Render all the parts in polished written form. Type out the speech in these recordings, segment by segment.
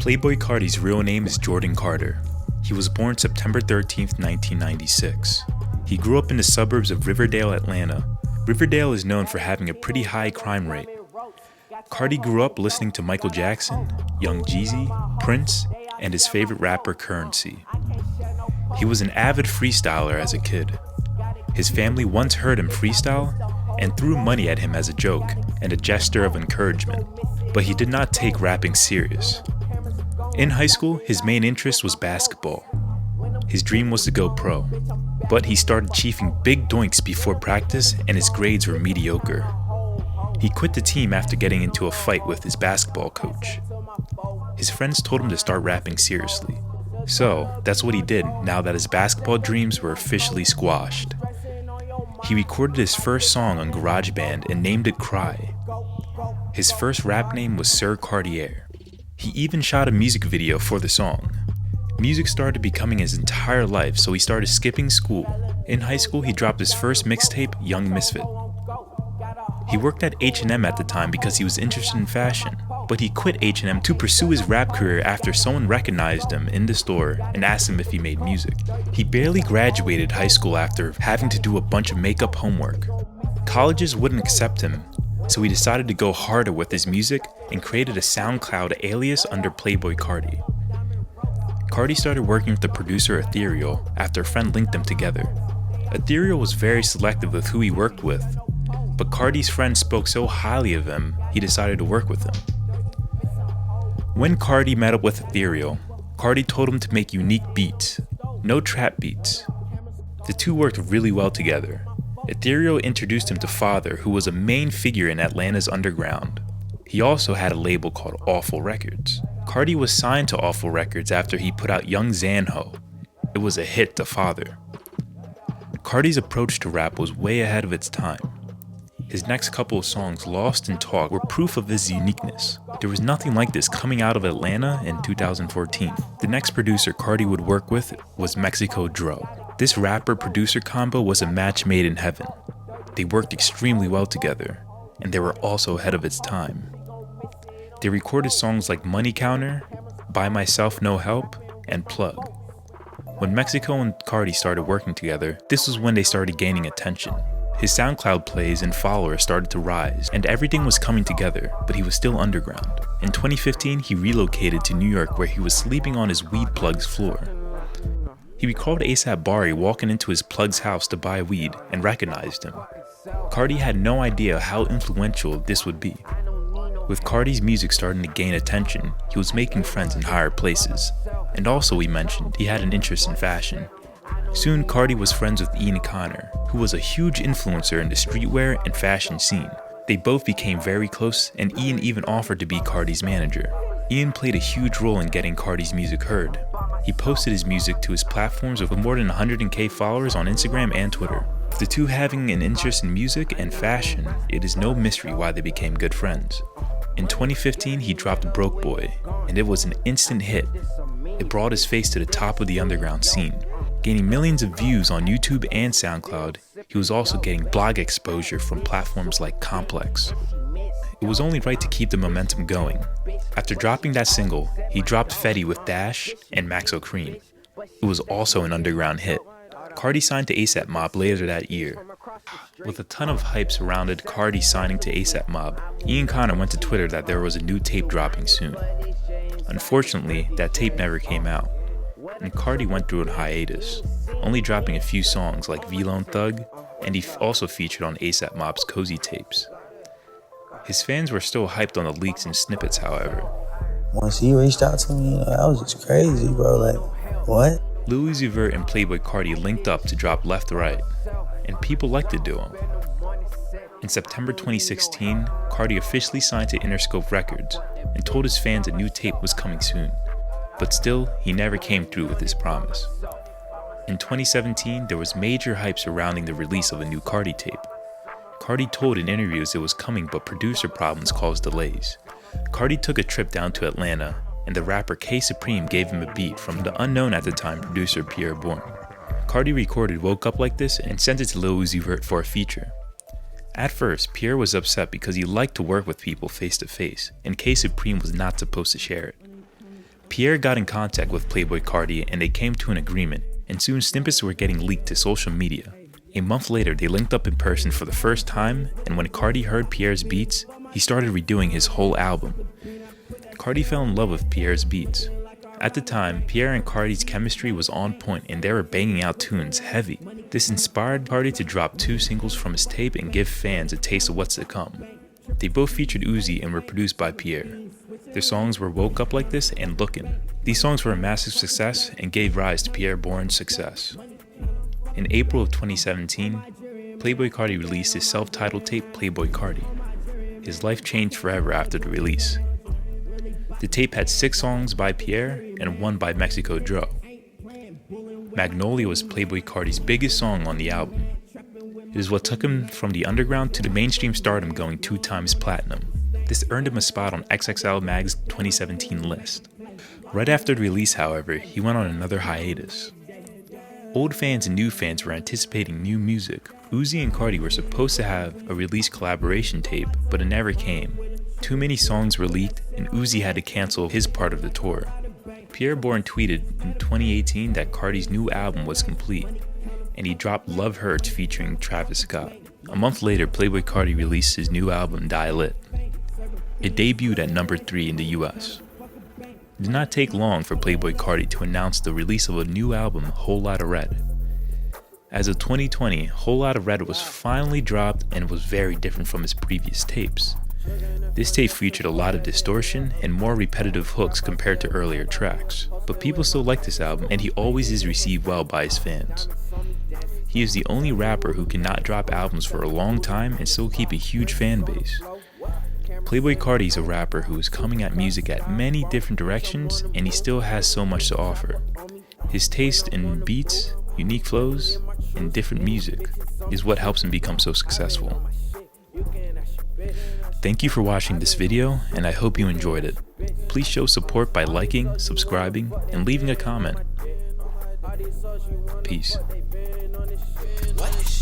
Playboi Carti's real name is Jordan Carter. He was born September 13, 1996. He grew up in the suburbs of Riverdale, Atlanta. Riverdale is known for having a pretty high crime rate. Carti grew up listening to Michael Jackson, Young Jeezy, Prince, and his favorite rapper Currency. He was an avid freestyler as a kid. His family once heard him freestyle and threw money at him as a joke and a gesture of encouragement, but he did not take rapping serious. In high school, his main interest was basketball. His dream was to go pro, but he started chiefing big doinks before practice and his grades were mediocre. He quit the team after getting into a fight with his basketball coach. His friends told him to start rapping seriously, so that's what he did now that his basketball dreams were officially squashed. He recorded his first song on GarageBand and named it Cry. His first rap name was Sir Cartier. He even shot a music video for the song. Music started becoming his entire life, so he started skipping school. In high school, he dropped his first mixtape, Young Misfit. He worked at H&M at the time because he was interested in fashion, but he quit H&M to pursue his rap career after someone recognized him in the store and asked him if he made music. He barely graduated high school after having to do a bunch of makeup homework. Colleges wouldn't accept him, so he decided to go harder with his music and created a SoundCloud alias under Playboi Carti. Carti started working with the producer Ethereal after a friend linked them together. Ethereal was very selective with who he worked with, but Carti's friend spoke so highly of him, he decided to work with him. When Carti met up with Ethereal, Carti told him to make unique beats, no trap beats. The two worked really well together. Ethereal introduced him to Father, who was a main figure in Atlanta's underground. He also had a label called Awful Records. Carti was signed to Awful Records after he put out Young Zanho. It was a hit to Father. Carti's approach to rap was way ahead of its time. His next couple of songs, Lost and Talk, were proof of his uniqueness. There was nothing like this coming out of Atlanta in 2014. The next producer Carti would work with was Mexico Dro. This rapper-producer combo was a match made in heaven. They worked extremely well together, and they were also ahead of its time. They recorded songs like Money Counter, By Myself No Help, and Plug. When Mexico and Carti started working together, this was when they started gaining attention. His SoundCloud plays and followers started to rise, and everything was coming together, but he was still underground. In 2015, he relocated to New York where he was sleeping on his weed plug's floor. He recalled A$AP Bari walking into his plug's house to buy weed and recognized him. Carti had no idea how influential this would be. With Carti's music starting to gain attention, he was making friends in higher places. And also, he mentioned he had an interest in fashion. Soon, Carti was friends with Ian Connor, who was a huge influencer in the streetwear and fashion scene. They both became very close, and Ian even offered to be Carti's manager. Ian played a huge role in getting Carti's music heard. He posted his music to his platforms with more than 100K followers on Instagram and Twitter. With the two having an interest in music and fashion, it is no mystery why they became good friends. In 2015, he dropped Broke Boy, and it was an instant hit. It brought his face to the top of the underground scene. Gaining millions of views on YouTube and SoundCloud, he was also getting blog exposure from platforms like Complex. It was only right to keep the momentum going. After dropping that single, he dropped Fetty with Dash and Maxo Cream. It was also an underground hit. Carti signed to A$AP Mob later that year. With a ton of hype surrounded Carti signing to A$AP Mob, Ian Connor went to Twitter that there was a new tape dropping soon. Unfortunately, that tape never came out, and Carti went through a hiatus, only dropping a few songs like V-Lone Thug, and he also featured on A$AP Mob's Cozy tapes. His fans were still hyped on the leaks and snippets, however. Once he reached out to me, that was just crazy, bro. Like, what? Lil Uzi Vert and Playboi Carti linked up to drop Left Right, and people liked the duo. In September 2016, Carti officially signed to Interscope Records and told his fans a new tape was coming soon. But still, he never came through with his promise. In 2017, there was major hype surrounding the release of a new Carti tape. Carti told in interviews it was coming, but producer problems caused delays. Carti took a trip down to Atlanta, and the rapper K Supreme gave him a beat from the unknown at the time producer Pierre Bourne. Carti recorded Woke Up Like This and sent it to Lil Uzi Vert for a feature. At first, Pierre was upset because he liked to work with people face to face, and K Supreme was not supposed to share it. Pierre got in contact with Playboi Carti and they came to an agreement, and soon snippets were getting leaked to social media. A month later, they linked up in person for the first time, and when Carti heard Pierre's beats, he started redoing his whole album. Carti fell in love with Pierre's beats. At the time, Pierre and Carti's chemistry was on point and they were banging out tunes heavy. This inspired Carti to drop 2 singles from his tape and give fans a taste of what's to come. They both featured Uzi and were produced by Pierre. Their songs were Woke Up Like This and Lookin'. These songs were a massive success and gave rise to Pierre Bourne's success. In April of 2017, Playboi Carti released his self-titled tape Playboi Carti. His life changed forever after the release. The tape had 6 songs by Pierre and 1 by Mexico Dro. Magnolia was Playboi Carti's biggest song on the album. It is what took him from the underground to the mainstream stardom, going 2 times platinum. This earned him a spot on XXL Mag's 2017 list. Right after the release, however, he went on another hiatus. Old fans and new fans were anticipating new music. Uzi and Carti were supposed to have a release collaboration tape, but it never came. Too many songs were leaked, and Uzi had to cancel his part of the tour. Pierre Bourne tweeted in 2018 that Carti's new album was complete, and he dropped Love Hurts featuring Travis Scott. A month later, Playboi Carti released his new album, Die Lit. It debuted at number 3 in the US. It did not take long for Playboi Carti to announce the release of a new album, Whole Lotta Red. As of 2020, Whole Lotta Red was finally dropped and was very different from his previous tapes. This tape featured a lot of distortion and more repetitive hooks compared to earlier tracks, but people still like this album and he always is received well by his fans. He is the only rapper who cannot drop albums for a long time and still keep a huge fan base. Playboi Carti is a rapper who is coming at music at many different directions and he still has so much to offer. His taste in beats, unique flows, and different music is what helps him become so successful. Thank you for watching this video, and I hope you enjoyed it. Please show support by liking, subscribing, and leaving a comment. Peace.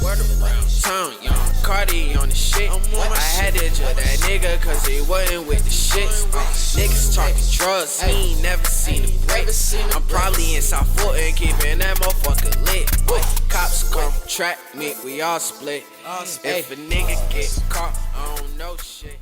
Word around town, young Carti on the shit. I had to judge that nigga cause he wasn't with the shit. Niggas talking drugs, he ain't never seen a break. I'm probably in South Fulton keeping that motherfucker lit. Cops come track me, we all split. If a nigga get caught, I don't know shit.